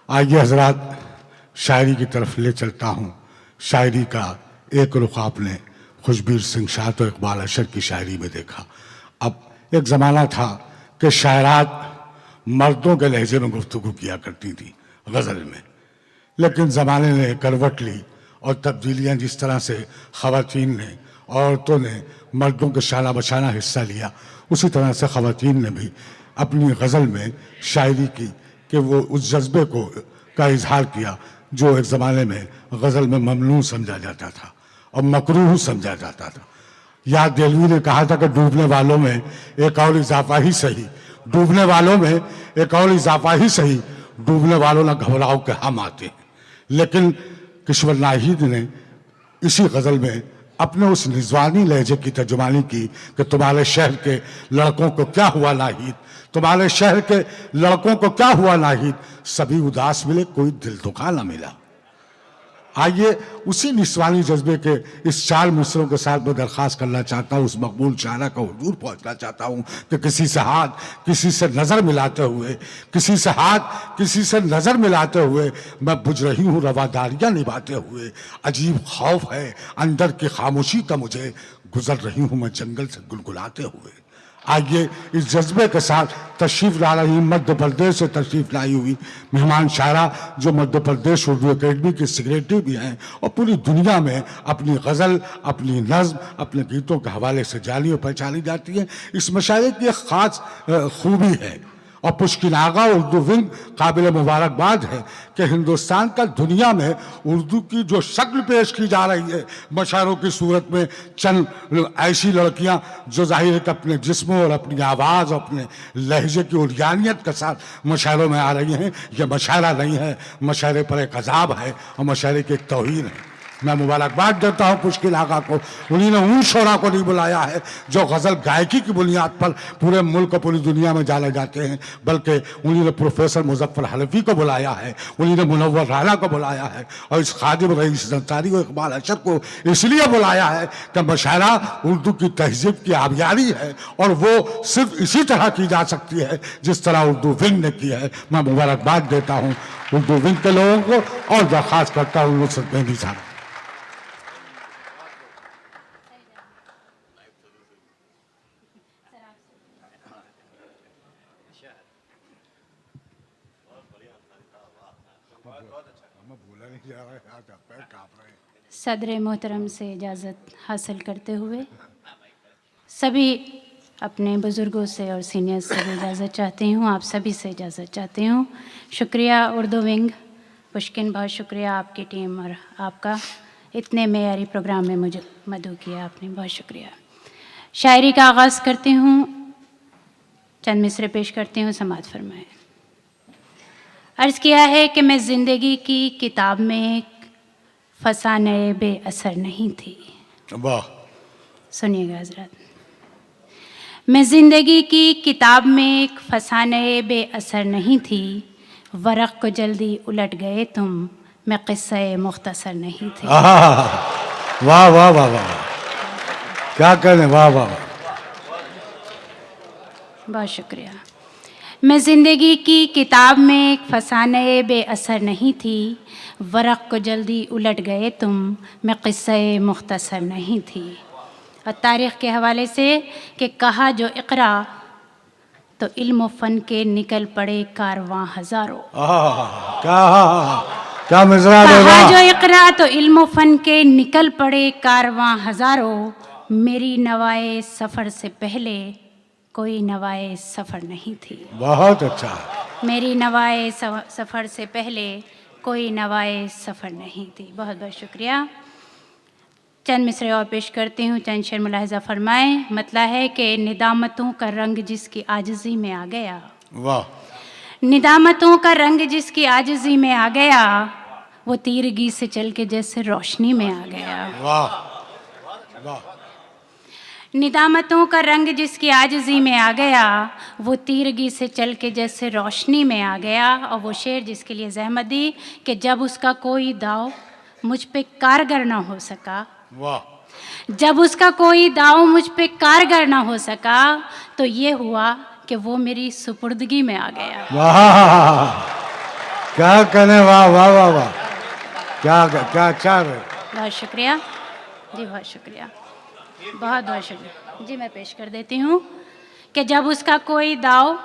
आइए हजरात, शायरी की तरफ ले चलता हूँ। शायरी का एक रुख आपने खुशबीर सिंह शाह और इकबाल अशर की शायरी में देखा। अब एक ज़माना था कि शायरात मर्दों के लहजे में गुफ्तगू किया करती थी गज़ल में, लेकिन ज़माने ने करवट ली और तब्दीलियाँ जिस तरह से ख़वातीन ने, औरतों ने मर्दों के शाना बशाना हिस्सा लिया, उसी तरह से ख़वातीन ने भी अपनी गज़ल में शायरी की कि वो उस जज्बे को का इजहार किया जो एक ज़माने में गज़ल में ममनू समझा जाता था और मकरूह समझा जाता था। याद देलवी ने कहा था कि डूबने वालों में एक और इजाफा ही सही, डूबने वालों में एक और इजाफा ही सही, डूबने वालों ना घबराओ के हम आते हैं। लेकिन किश्वर नाहिद ने इसी गज़ल में अपने उस निजवानी लहजे की तर्जुमानी की कि तुम्हारे शहर के लड़कों को क्या हुआ नाहिद, तुम्हारे शहर के लड़कों को क्या हुआ नाहिद, सभी उदास मिले कोई दिल दुखा ना मिला। आइए उसी निस्वानी जज्बे के इस 4 मिसरों के साथ मैं दरख्वास्त करना चाहता हूँ, उस मकबूल शायरा का हुजूर पहुँचना चाहता हूँ कि किसी से हाथ, किसी से नज़र मिलाते हुए, किसी से हाथ, किसी से नज़र मिलाते हुए मैं बुझ रही हूँ रवादारियाँ निभाते हुए। अजीब खौफ है अंदर की खामोशी का मुझे, गुजर रही हूँ मैं जंगल से गुलगुलाते हुए। आइए इस जज्बे के साथ तशरीफ़ ला रही मध्य प्रदेश से तशरीफ़ लाई हुई मेहमान शायरा जो मध्य प्रदेश उर्दू अकेडमी की सेक्रेटरी भी हैं और पूरी दुनिया में अपनी गज़ल, अपनी नज़्म, अपने गीतों के हवाले से जानी और पहचानी जाती हैं। इस मशायरे की एक ख़ास खूबी है और पुष्किन आगा उर्दू विंग काबिल मुबारकबाद है कि हिंदुस्तान का दुनिया में उर्दू की जो शक्ल पेश की जा रही है मशायरों की सूरत में, चंद ऐसी लड़कियां जो जाहिर है कि अपने जिस्म और अपनी आवाज़ और अपने लहजे की उर्जानियत के साथ मशायरों में आ रही हैं। यह मशायरा नहीं है, मशायरे पर एक अजाब है और मशायरे की एक तौहीन है। मैं मुबारकबाद देता हूँ पुष्किन आगा को, उन्हीं ने उन शोरा को नहीं बुलाया है जो गज़ल गायकी की बुनियाद पर पूरे मुल्क और पूरी दुनिया में जाने जाते हैं, बल्कि उन्हीं ने प्रोफेसर मुजफ्फर हलफी को बुलाया है, उन्हीं ने मुनव्वर राना को बुलाया है और इस खादिम रईस अंसारी और इकबाल अशर को इसलिए बुलाया है कि मशायरा उर्दू की तहजीब की आबियारी है और वो सिर्फ इसी तरह की जा सकती है जिस तरह उर्दू विंग ने की है। मैं मुबारकबाद देता हूँ उर्दू विंग के लोगों को और दरख्वास्त करता हूँ नुसरत मेहंदी साहब। सदर मोहतरम से इजाज़त हासिल करते हुए सभी अपने बुज़ुर्गों से और सीनियर से भी इजाज़त चाहती हूँ, आप सभी से इजाज़त चाहती हूँ। शुक्रिया उर्दू विंग, पुष्किन, बहुत शुक्रिया आपकी टीम और आपका इतने मेयारी प्रोग्राम में मुझे मदऊ किया आपने, बहुत शुक्रिया। शायरी का आगाज़ करती हूँ, चंद मिसरे पेश करती हूँ, समाअत फरमाएं। अर्ज़ किया है कि मैं ज़िंदगी की किताब में फसाने बेअसर नहीं थी। वाह, सुनिएगा हज़रात। मैं ज़िंदगी की किताब में एक फसाने बेअसर नहीं थी, वरक़ को जल्दी उलट गए तुम, मैं क़िस्से मुख्तसर नहीं थी। वाह वाह वाह वाह, क्या कहने, वाह वाह, बहुत शुक्रिया। मैं ज़िंदगी की किताब में एक फसाने बेअसर नहीं थी, वरक़ को जल्दी उलट गए तुम, मैं क़िस्से मुख्तसर नहीं थी। और तारीख़ के हवाले से कि कहा जो इक़रा तो इल्म फ़न के निकल पड़े कारवां हज़ारों। क्या मिज़रा है, कहा जो इक़रा तो इल्म फ़न के निकल पड़े कारवां हज़ारों, मेरी नवाए सफ़र से पहले कोई नवाए सफ़र नहीं थी। बहुत अच्छा, मेरी नवाए सफ़र से पहले कोई नवाए सफ़र नहीं थी। बहुत बहुत शुक्रिया। चंद मिसरे और पेश करती हूँ, चंद शेर मुलाहिज़ा फरमाएँ। मतला है कि निदामतों का रंग जिसकी आजिज़ी में आ गया, वाह, निदामतों का रंग जिसकी आजिज़ी में आ गया, वो तीरगी से चल के जैसे रोशनी में आ गया। वाह वाह, निदामतों का रंग जिसकी आजिज़ी में आ गया, वो तीरगी से चल के जैसे रोशनी में आ गया। और वो शेर जिसके लिए ज़हमत दी कि जब उसका कोई दाव मुझ पे कारगर ना हो सका, वाह, जब उसका कोई दाव मुझ पे कारगर ना हो सका, तो ये हुआ कि वो मेरी सुपुर्दगी में आ गया। वाह, क्या कहने, वाह वाह वाह वाह, क्या क्या अच्छा है। बहुत शुक्रिया जी, बहुत शुक्रिया, बहुत बहुत शुक्रिया जी। मैं पेश कर देती हूँ कि जब उसका कोई दाव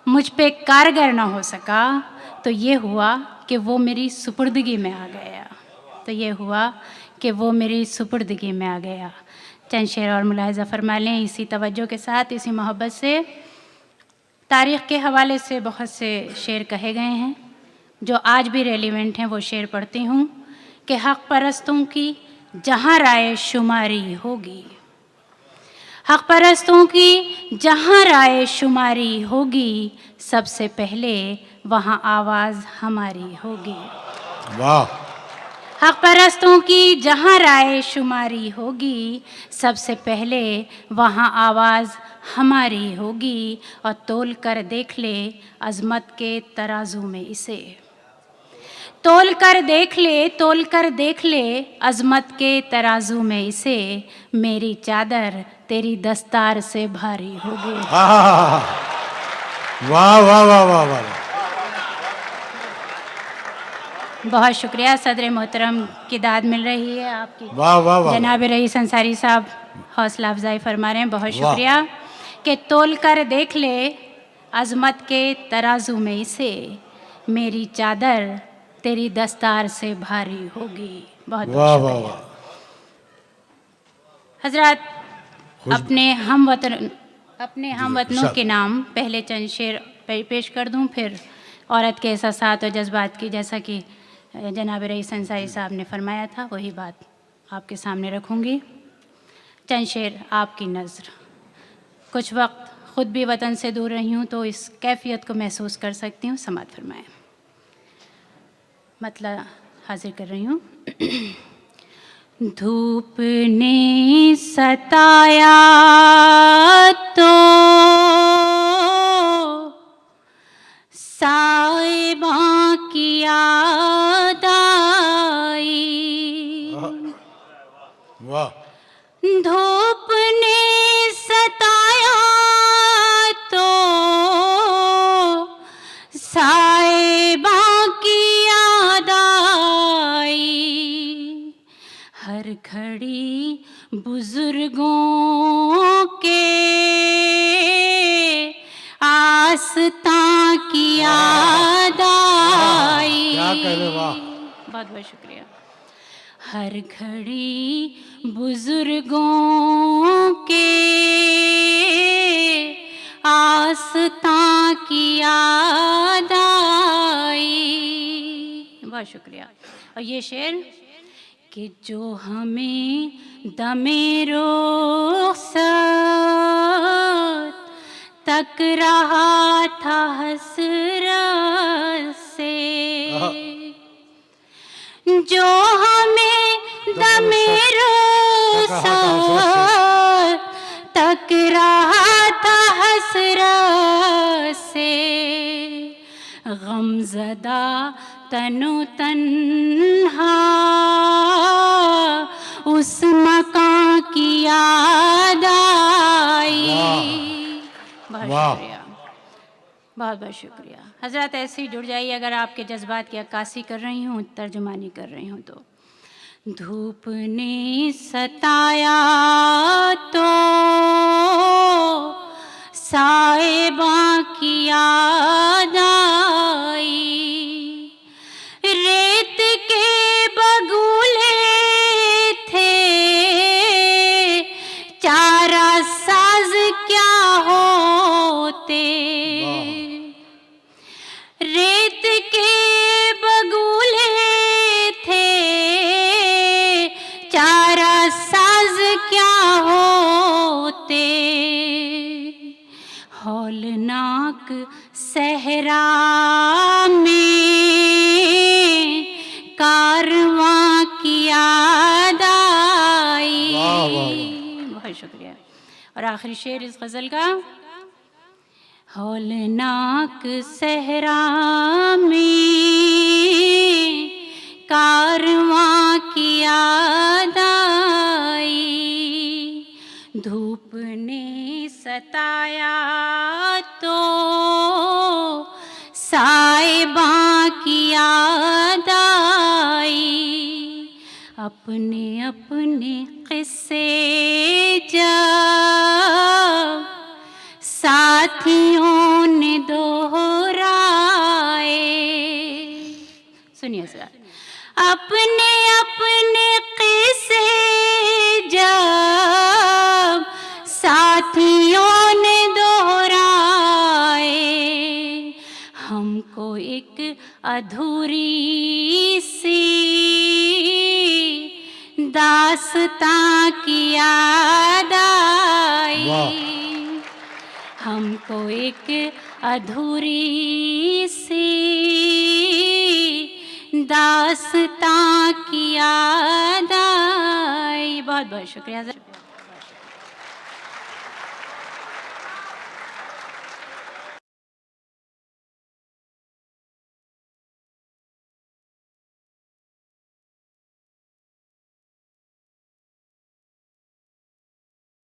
मुझ पे कारगर ना हो सका तो ये हुआ कि वो मेरी सुपुर्दगी में आ गया, तो ये हुआ कि वो मेरी सुपुर्दगी में आ गया। चंद शेर और मुलाहिज़ा फरमा लें इसी तवज्जो के साथ, इसी मोहब्बत से। तारीख़ के हवाले से बहुत से शेर कहे गए हैं, जो आज भी रेलिवेंट हैं, वो शेर पढ़ती हूँ कि हक़ परस्तों की जहाँ राय शुमारी होगी, हक़ परस्तों की जहाँ राय शुमारी होगी, सबसे पहले वहाँ आवाज़ हमारी होगी। वाह। हक़ परस्तों की जहाँ राय शुमारी होगी, सबसे पहले वहाँ आवाज़ हमारी होगी। और तोल कर देख ले अज़मत के तराजू में इसे, तोल कर देख ले, तोल कर देख ले अज़मत के तराजू में इसे, मेरी चादर तेरी दस्तार से भारी होगी। वाह वाह वाह वाह वाह, बहुत शुक्रिया। सदर मोहतरम की दाद मिल रही है आपकी। वाह वाह वाह, जनाब रईस अंसारी साहब हौसला अफजाई फरमा रहे हैं, बहुत शुक्रिया। कि तोल कर देख ले अज़मत के तराजू में इसे, मेरी चादर तेरी दस्तार से भारी होगी। बहुत वाह बहुत वाह शुक्रिया। वाह। हजरत, अपने हमवतनों के नाम पहले चंद शेर पेश कर दूं, फिर औरत के एहसासात और जज्बात की, जैसा कि जनाब रईस अंसारी साहब ने फरमाया था, वही बात आपके सामने रखूंगी। चंद शेर आपकी नज़र। कुछ वक्त ख़ुद भी वतन से दूर रही हूँ तो इस कैफियत को महसूस कर सकती हूँ। समात फरमाएँ। मतलब हाजिर कर रही हूँ। धूप ने सताया तो साइबा की याद आई, वाह। धूप ने सताया तो साइबा की याद आई, हर घड़ी बुजुर्गों के आस्था की याद आई। क्या कहने, वाह। बहुत बहुत शुक्रिया। हर घड़ी बुजुर्गों के आस्था की याद आई। बहुत शुक्रिया। और ये शेर कि जो हमें दमे रुखसत तक रहा था हसरत से, जो हमें दमे रुखसत तक रहा था हसरत से, गमज़दा तनो तन्हा उस मकां की याद आई। बहुत शुक्रिया, बहुत बहुत शुक्रिया। हज़रत ऐसे ही जुड़ जाइए अगर आपके जज्बात की अक्कासी कर रही हूँ, तर्जुमानी कर रही हूँ तो। धूप ने सताया तो साइबा की याद आई, रेत के बगुले थे चारा साज क्या होते, रेत के बगुले थे चारा साज क्या होते, हौलनाक सहरा में कारवां की याद आई। बहुत शुक्रिया। और आखिरी शेर इस गज़ल का, हौलनाक सहरा में कारवां की याद आई, धूप ने सताया तो साइबा की याद आई, अपने अपने किस्से जब साथियों ने दोहराए। सुनिए सर, अपने अपने किस्से जब साथियों ने दोहराए, हमको एक अधूरी सी दास्तां की याद आई, हमको एक अधूरी सी दास्तां की याद आई। बहुत बहुत शुक्रिया।